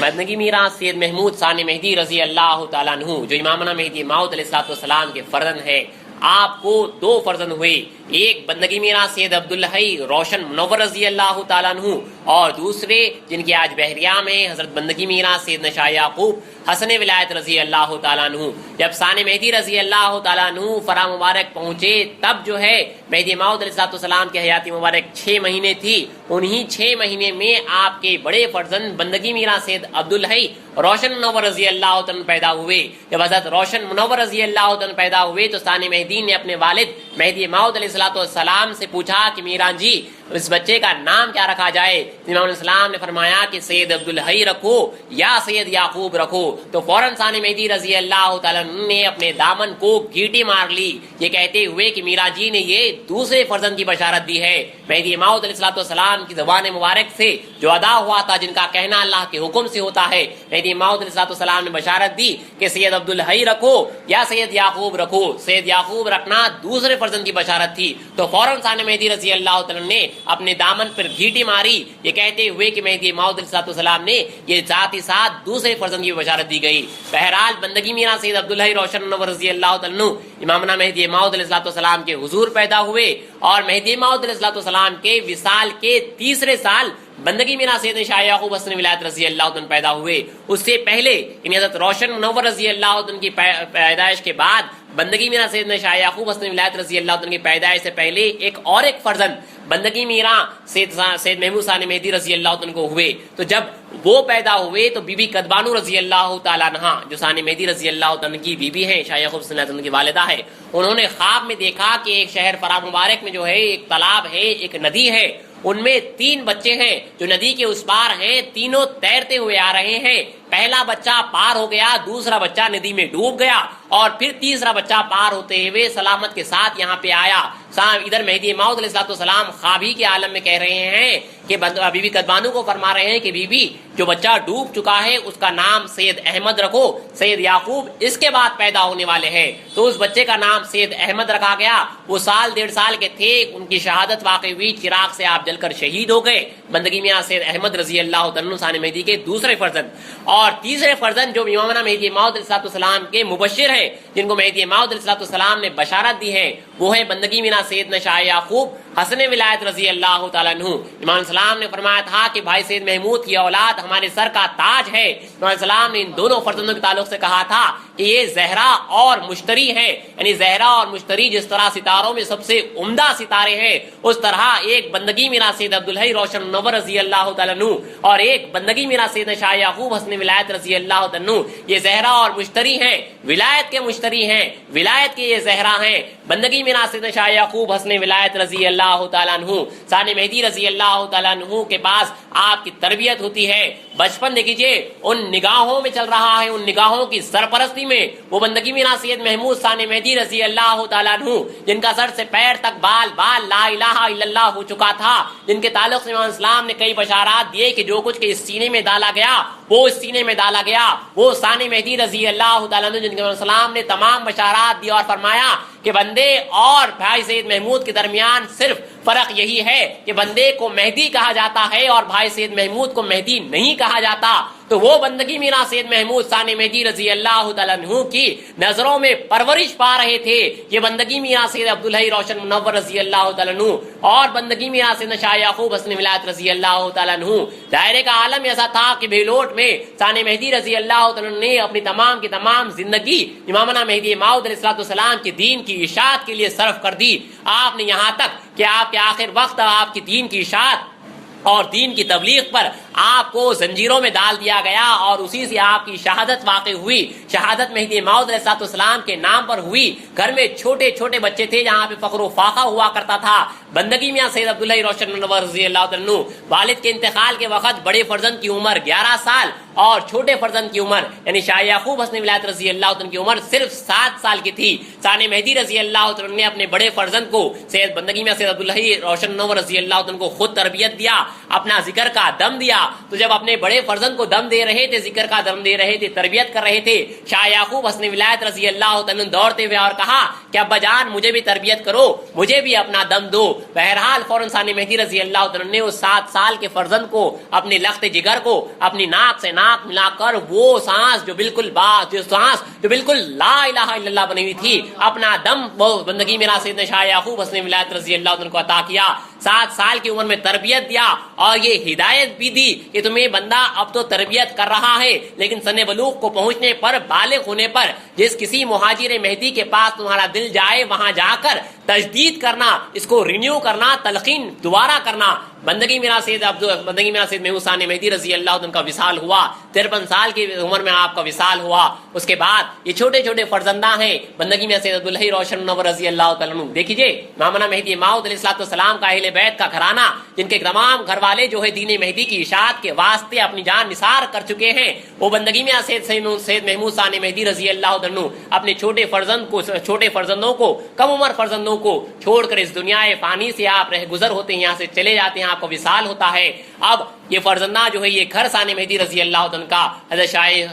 A: بندگی میراں سید محمود ثانی مہدی رضی اللہ تعالیٰ عنہ جو امامنا مہدی موعود علیہ السلام کے فرزند ہیں، آپ کو دو فرزند ہوئے، ایک بندگی میراں سید عبدالحی روشن منور رضی اللہ تعالیٰ عنہ، اور دوسرے جن کے آج بحریام ہیں حضرت بندگی میراں سید شاہ یعقوب حسن ولایت رضی اللہ تعالیٰ عنہ۔ جب ثانی مہدی رضی اللہ تعالیٰ عنہ فرا مبارک پہنچے، تب جو ہے مہدی موعود علیہ السلام کی حیات مبارک 6 مہینے تھی، انہی 6 مہینے میں آپ کے بڑے فرزند بندگی میراں سید عبدالحی روشن منور رضی اللہ تعالیٰ پیدا ہوئے۔ جب حضرت روشن منور رضی اللہ تعالیٰ پیدا ہوئے تو ثانی مہدی نے اپنے والد مہدی موعود علیہ السلام سے پوچھا کہ میران جی اس بچے کا نام کیا رکھا جائے؟ امام علیہ السلام نے فرمایا کہ سید عبدالحی رکھو یا سید یعقوب رکھو۔ تو فوراً ثانی مہدی رضی اللہ تعالیٰ نے اپنے دامن کو گھیٹی مار لی، یہ کہتے ہوئے کہ میرا جی نے یہ دوسرے فرزند کی بشارت دی ہے۔ مہدی موعود علیہ السلام کی زبان مبارک سے جو ادا ہوا تھا، جن کا کہنا اللہ کے حکم سے ہوتا ہے، مہدی موعود علیہ السلام نے بشارت دی کہ سید عبدالحی رکھو یا سید یعقوب رکھو۔ سید یعقوب رکھنا دوسرے فرزند کی بشارت تھی، تو فوراً ثانی مہدی رضی اللہ تعالیٰ نے اپنے دامن پر گھیٹی ماری، یہ کہتے ہوئے کہ مہدی موعود علیہ السلام نے یہ ذات ہی ساتھ دوسرے فرزند کی بشارت دی گئی۔ بہرحال بندگی میراں سید عبدالحی روشن منور رضی اللہ تعالیٰ امامنا مہدی موعود علیہ السلام کے حضور پیدا ہوئے، اور مہدی موعود علیہ السلام کے وصال کے تیسرے سال بندگی میراں سید شاہ یعقوب حسن ولایت رضی اللہ عنہ پیدا ہوئے۔ اس سے پہلے یعنی حضرت روشن منور رضی اللہ عنہ کی پیدائش کے بعد بندگی میراں سید شاہ یعقوب حسن ولایت رضی اللہ عنہ کی پیدائش سے پہلے ایک فرزند بندگی میراں سید محمود ثانی مہدی رضی اللہ عنہ کو ہوئے۔ تو جب وہ پیدا ہوئے تو بی بی قدبانو رضی اللہ تعالیٰ عنہ جو ثانی مہدی رضی اللہ عنہ کی بی بی ہیں، شاہ یعقوب حسن ولایت عنہ کی والدہ ہے، انہوں نے خواب میں دیکھا کہ ایک شہر فرا مبارک میں جو ہے ایک تالاب ہے، ایک ندی ہے، ان میں 3 بچے ہیں جو ندی کے اس پار ہیں، تینوں تیرتے ہوئے آ رہے ہیں۔ پہلا بچہ پار ہو گیا، دوسرا بچہ ندی میں ڈوب گیا، اور پھر تیسرا بچہ پار ہوتے ہوئے سلامت کے ساتھ یہاں پہ آیا۔ ادھر مہدی موعود علیہ السلام خوابی کے عالم میں کہہ رہے ہیں کہ بی بی قدبانو کو فرما رہے ہیں کہ بی بی جو بچہ ڈوب چکا ہے اس کا نام سید احمد رکھو، سید یعقوب اس کے بعد پیدا ہونے والے ہیں۔ تو اس بچے کا نام سید احمد رکھا گیا۔ وہ 1.5 سال کے تھے، ان کی شہادت واقع ہوئی، چراغ سے آپ جل کر شہید ہو گئے۔ بندگی میاں سید احمد رضی اللہ تعالیٰ ثانی مہدی کے دوسرے فرزند، اور تیسرے فرزند جو امامنا مہدی موعود علیہ السلام کے مبشر ہیں، جن کو مہدی موعود علیہ السلام نے بشارت دی ہے، وہ ہے بندگی میراں سیدنا شاہ یعقوب حسن ولایت رضی اللہ تعالیٰ عنہ۔ امام السلام نے فرمایا تھا کہ بھائی سید محمود کی اولاد ہمارے سر کا تاج ہے۔ امام السلام نے ان دونوں فرزندوں کے تعلق سے کہا تھا کہ یہ زہرا اور مشتری ہے، یعنی زہرا اور مشتری جس طرح ستاروں میں سب سے عمدہ ستارے ہیں، اس طرح ایک بندگی میراں سید عبدالحی روشن منور رضی اللہ تعالیٰ عنہ اور ایک بندگی میراں سیدنا شاہ یعقوب حسن ولایت رضی اللہ تعالیٰ عنہ، یہ زہرا اور مشتری ہیں، ولایت کے مشتری ہیں، ولایت کے یہ زہرا ہیں۔ بندگی میراں سیدنا شاہ یعقوب حسن ولایت رضی اللہ تعالیٰ عنہ، ثانی مہدی رضی اللہ تعالیٰ عنہ کے پاس آپ کی تربیت ہوتی ہے۔ بچپن دیکھیے ان نگاہوں میں چل رہا ہے، ان نگاہوں کی سرپرستی میں وہ بندگی میراں سید محمود ثانی مہدی رضی اللہ تعالیٰ عنہ، جن کا سر سے پیر تک بال لا الہ الا اللہ ہو چکا تھا، جن کے تعلق سے امام اسلام نے کئی بشارات دیے کہ جو کچھ کے اس سینے میں ڈالا گیا وہ اس سینے میں ڈالا گیا، وہ ثانی مہدی رضی اللہ تعالیٰ عنہ جن کے امام اسلام نے تمام بشارات دی اور فرمایا کہ بندے اور بھائی سید محمود کے درمیان صرف فرق یہی ہے کہ بندے کو مہدی کہا جاتا ہے اور بھائی سید محمود کو مہدی نہیں کہا جاتا۔ تو وہ بندگی میرا سید محمود ثانی مہدی رضی اللہ تعالیٰ عنہ کی نظروں میں پرورش پا رہے تھے. یہ بندگی میرا سید عبدالحی روشن منور رضی اللہ تعالیٰ عنہ اور بندگی میرا سید شاہ یعقوب حسن ولایت رضی اللہ تعالیٰ عنہ. دائرے کا عالم ایسا تھا کہ بھیلوٹ میں ثانی مہدی رضی اللہ تعالیٰ عنہ نے اپنی تمام کی تمام زندگی امامنا مہدی موعود علیہ السلام کے دین کی اشاعت کے لیے صرف کر دی. آپ نے یہاں تک کہ آپ کے آخر وقت آپ کی دین کی اشاعت اور دین کی تبلیغ پر آپ کو زنجیروں میں ڈال دیا گیا اور اسی سے آپ کی شہادت واقع ہوئی. شہادت مہدی موعود علیہ السلام کے نام پر ہوئی. گھر میں چھوٹے چھوٹے بچے تھے جہاں پہ فخر و فاقہ ہوا کرتا تھا. بندگی میاں سید عبداللہ روشن منور رضی اللہ عنہ والد کے انتقال کے وقت بڑے فرزند کی عمر 11 سال اور چھوٹے فرزند کی عمر یعنی شاہ یعقوب حسن ولایت رضی اللہ عنہ کی عمر صرف 7 سال کی تھی. ثانی مہدی رضی اللہ عنہ نے اپنے بڑے فرزند کو سید بندگی میاں سید عبداللہ روشن منور رضی اللہ عنہ کو خود تربیت دیا, اپنا ذکر کا دم دیا. تو جب اپنے بڑے فرزند کو دم دے رہے تھے, ذکر کا دم دے رہے تھے, تربیت کر رہے تھے, شاہ یعقوب حسن ولایت رضی اللہ عنہ دوڑتے ہوئے اور کہا کہ ابا جان مجھے بھی تربیت کرو, مجھے بھی اپنا دم دو. بہرحال فوراً ثانی مہدی رضی اللہ عنہ نے اس 7 سال کے فرزند کو اپنے لخت جگر کو اپنی ناک سے ناک ملا کر وہ سانس جو بالکل لا الہ الا اللہ بنی ہوئی تھی, اپنا دم وہ بندگی میرا سیدنا شاہ یعقوب حسن ولایت رضی اللہ عنہ کو عطا کیا. 7 سال کی عمر میں تربیت دیا اور یہ ہدایت بھی دی کہ تمہیں بندہ اب تو تربیت کر رہا ہے, لیکن سن بلوغ کو پہنچنے پر, بالغ ہونے پر جس کسی مہاجر مہدی کے پاس تمہارا دل جائے وہاں جا کر تجدید کرنا, اس کو رینیو کرنا, تلقین دوبارہ کرنا. بندگی میرا سید محمود ثانی مہدی رضی اللہ عنہ کا وصال ہوا. 53 سال کی عمر میں آپ کا وصال ہوا. اس کے بعد یہ چھوٹے چھوٹے فرزندہ ہیں بندگی میں سید عبدالحی روشن منور رضی اللہ تعالیٰ عنہ. دیکھیے امامنا مہدی موعود علیہ السلام کا اہل بیت کا گھرانہ, جن کے تمام گھر والے جو ہے دین مہدی کی اشاعت کے واسطے اپنی جان نثار کر چکے ہیں, وہ بندگی میں سید محمود ثانی مہدی رضی اللہ عنہ اپنے چھوٹے فرزندوں کو کم عمر فرزندوں کو چھوڑ کر اس دنیا فانی سے آپ رہ گزر ہوتے ہیں, یہاں سے چلے جاتے ہیں, آپ کو وصال ہوتا ہے. اب یہ فرزندہ جو ہے یہ گھر ثانی مہدی رضی اللہ عنہ کا حضرت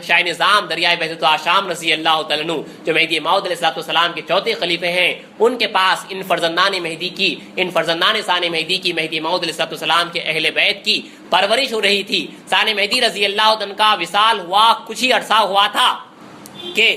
A: شاہ نظام دریائے بہجت آشام رضی اللہ تعالیٰ عنہ جو مہدی موعود علیہ السلام کے چوتھے خلیفے ہیں, ان کے پاس ان فرزندان ثانی مہدی کی مہدی موعود علیہ السلام کے اہل بیت کی پرورش ہو رہی تھی. ثانی مہدی رضی اللہ عنہ کا وصال ہوا کچھ ہی عرصہ ہوا تھا کہ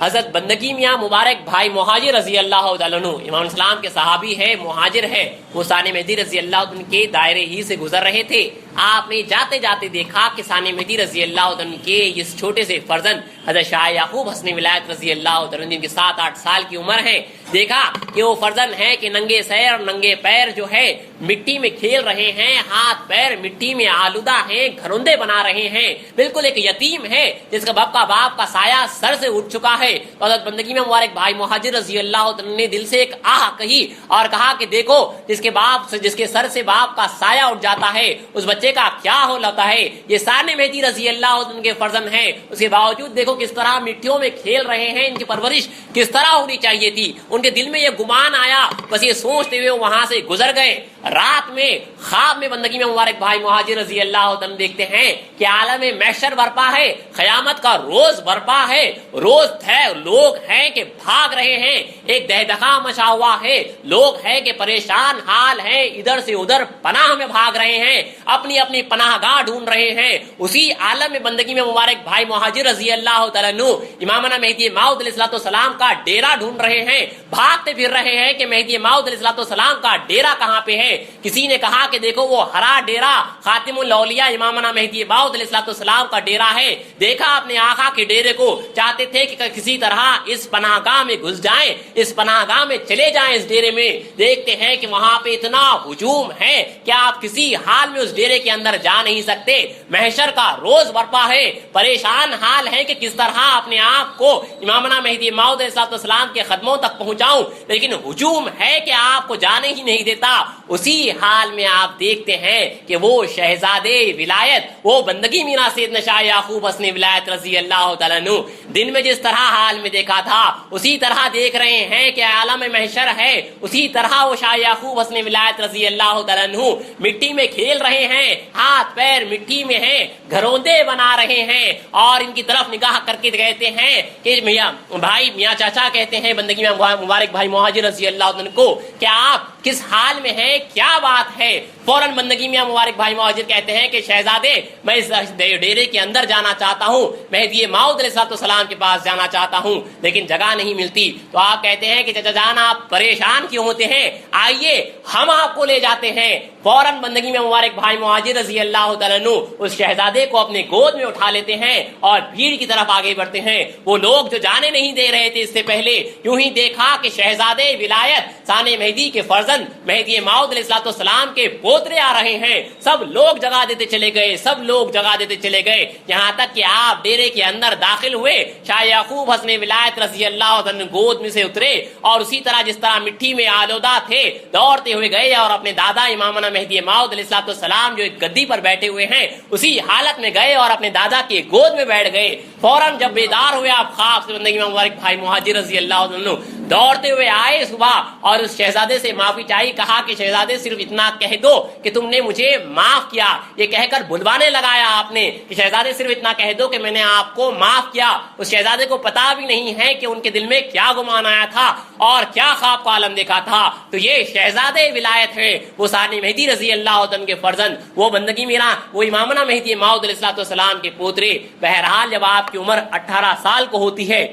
A: حضرت بندگی میاں مبارک بھائی مہاجر رضی اللہ تعالیٰ عنہ امام اسلام کے صحابی ہے, مہاجر ہے, وہ ثانی مہدی رضی اللہ عنہ کے دائرے ہی سے گزر رہے تھے. آپ نے جاتے جاتے دیکھا کہ ثانی مہدی رضی اللہ عنہ کے اس چھوٹے سے فرزند حضرت شاہ یعقوب حسن ولایت رضی اللہ عنہ جن کی 7-8 سال کی عمر ہے, دیکھا کہ وہ فرزند ہے کہ ننگے سیر اور ننگے پیر جو ہے مٹی میں کھیل رہے ہیں, ہاتھ پیر مٹی میں آلودہ ہیں, گھروندے بنا رہے ہیں, بالکل ایک یتیم ہے جس کا باپ کا سایہ سر سے اٹھ چکا ہے. حضرت بندگی میں مبارک بھائی مہاجر رضی اللہ عنہ نے دل سے ایک آہ کہی اور کہا کہ دیکھو جس کے سر سے باپ کا سایہ اٹھ جاتا ہے اس بچے کا کیا ہو جاتا ہے. یہ ثانی مہدی رضی اللہ عنہ کے فرزند ہیں, اس کے باوجود دیکھو کس طرح مٹیوں میں کھیل رہے ہیں, ان کی پرورش کس طرح ہونی چاہیے تھی. ان کے دل میں یہ گمان آیا, بس یہ سوچتے ہوئے وہاں سے گزر گئے. رات میں خواب میں بندگی میں مبارک بھائی مہاجر رضی اللہ عنہ دیکھتے ہیں کہ عالم محشر برپا ہے, قیامت کا روز برپا ہے, روز ہے, لوگ ہیں کہ بھاگ رہے ہیں, ایک دہدغا مچا ہوا ہے, لوگ ہیں کہ پریشان حال ہیں, ادھر سے ادھر پناہ میں بھاگ رہے ہیں, اپنی اپنی پناہ گاہ ڈھونڈ رہے ہیں. اسی عالم میں بندگی میں مبارک بھائی مہاجر رضی اللہ تعالیٰ عنہ امامنا مہدی موعود علیہ السلام کا ڈیرا ڈھونڈ رہے ہیں, بھاگتے پھر رہے ہیں کہ مہدی موعود علیہ السلام کا ڈیرا کہاں پہ ہے. کسی نے کہا کہ دیکھو وہ ہرا ڈیرا خاتم الاولیاء امامنا مہدی موعود علیہ السلام کا ڈیرا ہے. دیکھا اپنے آقا کے ڈیرے کو, چاہتے تھے کہ کسی طرح اس پناہ گاہ میں گھس جائیں, اس پناہ گاہ میں چلے جائیں اس ڈیرے میں. دیکھتے ہیں کہ وہاں پہ اتنا ہجوم ہے کہ آپ کسی حال میں اس ڈیرے کے اندر جا نہیں سکتے. محشر کا روز برپا ہے, پریشان حال ہے کہ کس طرح اپنے آپ کو امامنا مہدی موعود علیہ السلام کے قدموں تک پہنچاؤں, لیکن ہجوم ہے کہ آپ کو جانے ہی نہیں دیتا. اسی حال میں آپ دیکھتے ہیں کہ وہ شہزادے ولایت, وہ بندگی میرا سیدنا شاہ یعقوب حسن ولایت رضی اللہ تعالیٰ عنہ دن میں جس طرح حال میں دیکھا تھا اسی طرح دیکھ رہے ہیں کہ عالم محشر ہے. اسی طرح وہ شاہ یعقوب حسن ولایت رضی اللہ تعالیٰ عنہ مٹی میں کھیل رہے ہیں, ہاتھ پیر مٹی میں ہیں, گھروندے بنا رہے ہیں, اور ان کی طرف نگاہ کر کے کہتے ہیں کہ میاں چاچا کہتے ہیں بندگی میں مبارک بھائی مہاجر رضی اللہ عنہ کو کہ آپ کس حال میں ہے, کیا بات ہے. فوراً بندگی میاں مبارک بھائی مہاجر کہتے ہیں کہ شہزادے میں اس ڈیرے کے اندر جانا چاہتا ہوں, مہدی موعود علیہ السلام کے پاس جانا چاہتا ہوں, لیکن جگہ نہیں ملتی. تو آپ کہتے ہیں کہ چچا جان آپ پریشان کیوں ہوتے ہیں, آئیے ہم آپ کو لے جاتے ہیں. فوراً بندگی میں مبارک بھائی مہاجر رضی اللہ تعالیٰ عنہ اس شہزادے کو اپنے گود میں اٹھا لیتے ہیں اور بھیڑ کی طرف آگے بڑھتے ہیں. وہ لوگ جو جانے نہیں دے رہے تھے اس سے پہلے, یوں ہی دیکھا کہ شہزادے ولایت ثانی مہدی کے فرزند مہدی موعود علیہ السلام کے پوترے آ رہے ہیں. سب لوگ جگہ دیتے چلے گئے, سب لوگ جگہ دیتے چلے گئے, یہاں تک کہ آپ ڈیرے کے اندر داخل ہوئے. شاہ یعقوب حسن ولایت رضی اللہ عنہ گود میں سے اترے اور اسی طرح جس طرح مٹی میں آلودہ تھے دوڑتے ہوئے گئے اور اپنے دادا امامنا مہدی موعود علیہ السلام جو ایک گدی پر بیٹھے ہوئے ہیں اسی حالت میں گئے اور اپنے دادا کے گود میں بیٹھ گئے. فوراً جب بیدار ہوئے آپ خواب سے, بندگی میں مبارک بھائی مہاجر رضی اللہ عنہ دوڑتے ہوئے آئے صبح اور اس شہزادے سے معافی چاہی. کہا کہ شہزادے صرف اتنا کہہ دو کہ تم نے مجھے معاف کیا. یہ کہہ کر بلوانے لگایا آپ نے کہ شہزادے صرف اتنا کہہ دو کہ میں نے آپ کو معاف کیا. اس شہزادے کو پتا بھی نہیں ہے کہ ان کے دل میں کیا گمان آیا تھا اور کیا خواب کا عالم دیکھا تھا. تو یہ شہزادے ولایت ہے, وہ ثانی مہدی رضی اللہ عنہ کے فرزند, وہ بندگی میرا وہ امامنا مہدی موعود علیہ السلام کے پوترے. بہرحال جب آپ کی عمر 18 سال کو ہوتی ہے,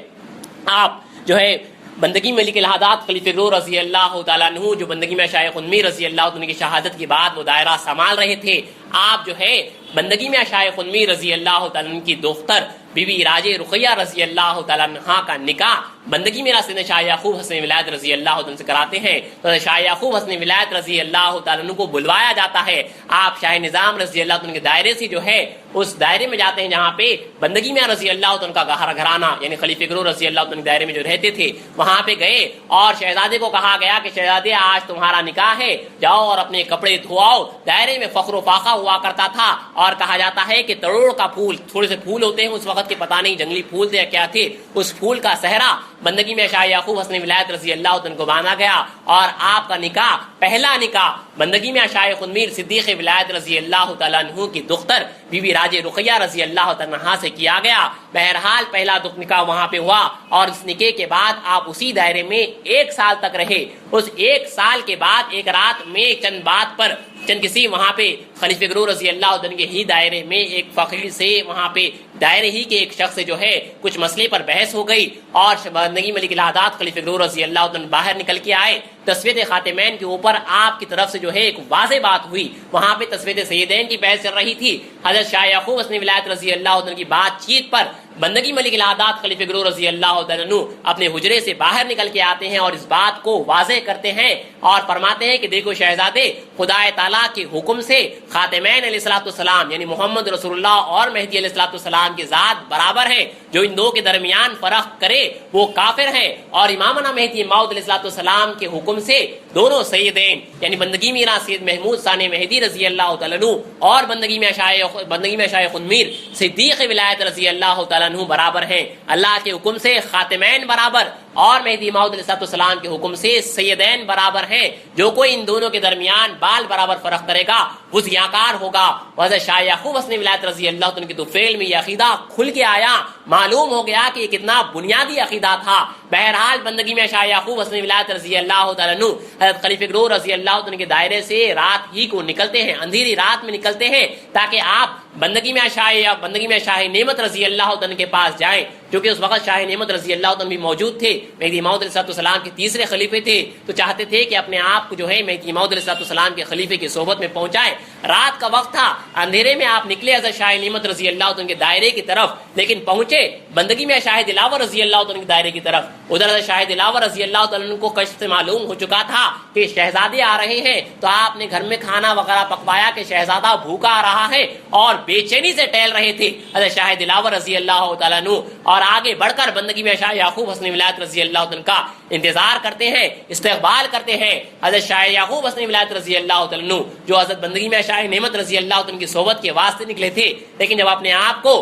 A: آپ جو ہے بندگی ملک الہادات خلیفہ گرو رضی اللہ تعالیٰ عنہ جو بندگی میں شاہ خنمی رضی اللہ عنہ کی شہادت کے بعد وہ دائرہ سنبھال رہے تھے, آپ جو ہے بندگی میں شاہ خنمی رضی اللہ تعالیٰ عنہ کی دختر بی بی راج رقیہ رضی اللہ تعالیٰ عنہ کا نکاح بندگی میرا سیدنا شاہ یعقوب حسن ولایت رضی اللہ عنہ سے کراتے ہیں. تو شاہ یعقوب حسن ولایت رضی اللہ تعالیٰ عنہ کو بلوایا جاتا ہے. آپ شاہ نظام رضی اللہ عنہ کے دائرے سے جو ہے اس دائرے میں جاتے ہیں جہاں پہ بندگی میں رضی اللہ عنہ کا گھرانہ یعنی خلیفہ گرو رضی اللہ عنہ کے دائرے میں جو رہتے تھے وہاں پہ گئے اور شہزادے کو کہا گیا کہ شہزادے آج تمہارا نکاح ہے, جاؤ اور اپنے کپڑے دھواؤ. دائرے میں فخر و فاقہ ہوا کرتا تھا اور کہا جاتا ہے کہ تروڑ کا پھول, تھوڑے سے پھول ہوتے ہیں اس وقت کے پتہ نہیں جنگلی پھول تھے یا کیا تھے, اس پھول کا صحرا بندگی میں شاہ یعقوب حسن ولایت رضی اللہ عنہ کو باندھا گیا اور آپ کا نکاح, پہلا نکاح بندگی میں شاہ خنمیر صدیق ولایت رضی اللہ تعالیٰ عنہ کی دختر بی بی راج رقیہ رضی اللہ تعالیٰ عنہ سے کیا گیا. بہرحال پہلا نکاح وہاں پہ ہوا اور اس نکاح کے بعد آپ اسی دائرے میں 1 سال تک رہے. اس 1 سال کے بعد ایک رات میں چند بات پر کسی وہاں پہ خلیفہ گرو رضی اللہ عنہ کے ہی دائرے میں ایک فقیر سے وہاں پہ دائرے ہی کے ایک شخص سے جو ہے کچھ مسئلے پر بحث ہو گئی اور بندگی ملک الہادات خلیفہ گرو رضی اللہ عنہ باہر نکل کے آئے. تسویت خاتمین کے اوپر آپ کی طرف سے جو ہے ایک واضح بات ہوئی. وہاں پہ تسویت سیدین کی بحث چل رہی تھی. حضرت شاہ یعقوب حسن ولایت رضی اللہ عنہ کی بات چیت پر بندگی ملک الہادات خلیفہ گرو رضی اللہ عنہ اپنے حجرے سے باہر نکل کے آتے ہیں اور اس بات کو واضح کرتے ہیں اور فرماتے ہیں کہ دیکھو شہزادے, خدا تعالیٰ کے حکم سے خاتمین علیہ السلام یعنی محمد رسول اللہ اور مہدی علیہ السلام کی ذات برابر ہے. جو ان دو کے درمیان فرق کرے وہ کافر ہے. اور امامنا مہدی موعود علیہ السلام کے حکم سے دونوں سیدین یعنی بندگی میرا سید محمود ثانی مہدی رضی اللہ تعالیٰ عنہ اور بندگی میں شاہ خنمیر صدیق ولایت رضی اللہ تعالیٰ عنہ برابر ہیں. اللہ کے حکم سے خاتمین برابر اور مہدی موعود علیہ السلام کے حکم سے سیدین برابر ہیں. جو کوئی ان دونوں کے درمیان بال برابر فرق کرے گا وہ زیاکار ہوگا. حضرت شاہ یعقوب حسن ولایت رضی اللہ عنہ کے طفیل میں یہ عقیدہ کھل کے آیا, معلوم ہو گیا کہ یہ کتنا بنیادی عقیدہ تھا. بہرحال بندگی میں شاہ یعقوب حسن ولایت رضی اللہ تعالیٰ عنہ حضرت خلیفہ گرو رضی اللہ عنہ کے دائرے سے رات ہی کو نکلتے ہیں, اندھیری رات میں نکلتے ہیں تاکہ آپ بندگی میں شاہ نعمت رضی اللہ عنہ کے پاس جائیں, کیونکہ اس وقت شاہ نعمت رضی اللہ عنہ بھی موجود تھے. مہدی موعود علیہ السلام کے تیسرے خلیفے تھے, تو چاہتے تھے کہ اپنے آپ کو جو ہے مہدی موعود علیہ السلام کے خلیفے کی صحبت میں پہنچائے. رات کا وقت تھا, اندھیرے میں آپ نکلے حضرت شاہ نعمت رضی اللہ عنہ کے دائرے کی طرف, لیکن پہنچے بندگی میں شاہ دلاور رضی اللہ عنہ کے دائرے کی طرف. ادھر حضرت شاہ دلاور رضی اللہ عنہ کو کشف سے معلوم ہو چکا تھا کہ شہزادے آ رہے ہیں, تو آپ نے گھر میں کھانا وغیرہ پکوایا کہ شہزادہ بھوکا آ رہا ہے اور بے چینی سے ٹہل رہے تھے حضرت شاہ دلاور رضی اللہ تعالیٰ عنہ, اور آگے بڑھ کر بندگی میں شاہ یعقوب حسن ولایت رضی اللہ عنہ کا انتظار کرتے ہیں, استقبال کرتے ہیں. حضرت شاہ یعقوب حسن ولایت رضی اللہ عنہ جو حضرت بندگی میں شاہ نعمت رضی اللہ عنہ کی صحبت کے واسطے نکلے تھے, لیکن جب اپنے آپ کو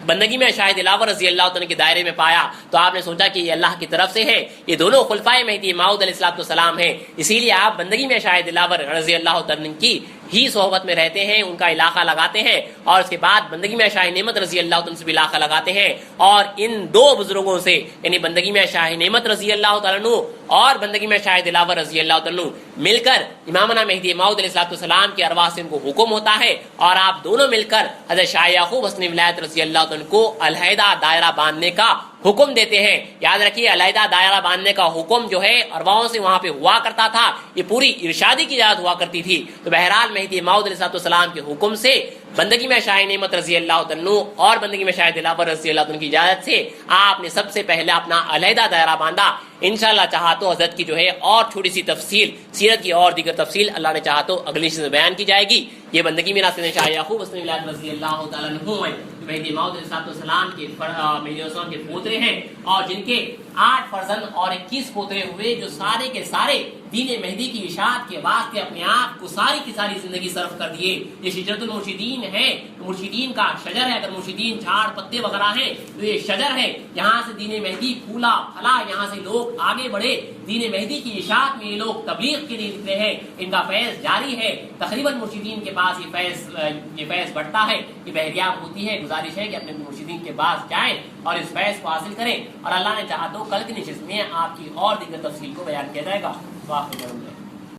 A: بندگی میں شاہ دلاور رضی اللہ عنہ کے دائرے میں پایا تو آپ نے سوچا کہ یہ اللہ کی طرف سے ہے, یہ دونوں خلفائے مہدی موعود علیہ السلام ہیں. اسی لیے آپ بندگی میں شاہ دلاور رضی اللہ عنہ کی ہی صحبت میں رہتے ہیں، ان کا علاقہ لگاتے ہیں، اور اس کے بعد بندگی میں شاہ نعمت رضی اللہ عنہ سے بھی علاقہ لگاتے ہیں، اور ان دو بزرگوں سے یعنی بندگی میں شاہ نعمت رضی اللہ تعالیٰ عنہ اور بندگی میں شاہ دلاور رضی اللہ تعالیٰ عنہ مل کر امامنا مہدی موعود علیہ السلام کی ارواح سے ان کو حکم ہوتا ہے، اور آپ دونوں مل کر حضرت شاہ یعقوب حسن ولایت رضی اللہ عنہ کو علیحدہ دائرہ باندھنے کا حکم دیتے ہیں۔ یاد رکھیے علیحدہ دائرہ باندھنے کا حکم جو ہے ارواحوں سے وہاں پہ ہوا کرتا تھا، یہ پوری ارشادی کی اجازت ہوا کرتی تھی۔ تو بہرحال مہدی موعود علیہ السلام کے حکم سے بندگی میں شاہ نعمت رضی اللہ عنہ اور بندگی میں شاہ دلاور رضی اللہ عنہ کی اجازت سے آپ نے سب سے پہلے اپنا علیحدہ دائرہ باندھا۔ انشاءاللہ چاہا تو حضرت کی جو ہے اور تھوڑی سی تفصیل، سیرت کی اور دیگر تفصیل اللہ نے چاہا تو اگلی چیز بیان کی جائے گی۔ یہ بندگی میرا سیدنا شاہ یعقوب حسن ولایت رضی اللہ تعالیٰ عنہ ہیں، مہدی موعود علیہ السلام کے مہدی السلام کے پوترے ہیں، اور جن کے 8 فرزند اور 21 پوترے ہوئے، جو سارے کے سارے دین مہدی کی اشاعت کے واسطے اپنے آپ کو ساری کی ساری زندگی صرف کر دیے۔ یہ شجرۃ المرشدین ہے، مرشدین کا شجر ہے۔ اگر مرشدین جھاڑ پتے وغیرہ ہیں تو یہ شجر ہے، یہاں سے دین مہدی پھولا پھلا، یہاں سے لوگ آگے بڑھے، دین مہدی کی اشاعت میں یہ لوگ تبلیغ کے لیے نکلے ہیں، ان کا فیض جاری ہے۔ تقریباً مرشدین کے پاس یہ فیض بڑھتا ہے، یہ بحریاب ہوتی ہے۔ گزارش ہے کہ اپنے مرشدین کے پاس جائیں اور اس فیض کو حاصل کریں، اور اللہ نے چاہا تو کل کی نشست میں آپ کی اور دیگر تفصیل کو بیان کیا جائے گا۔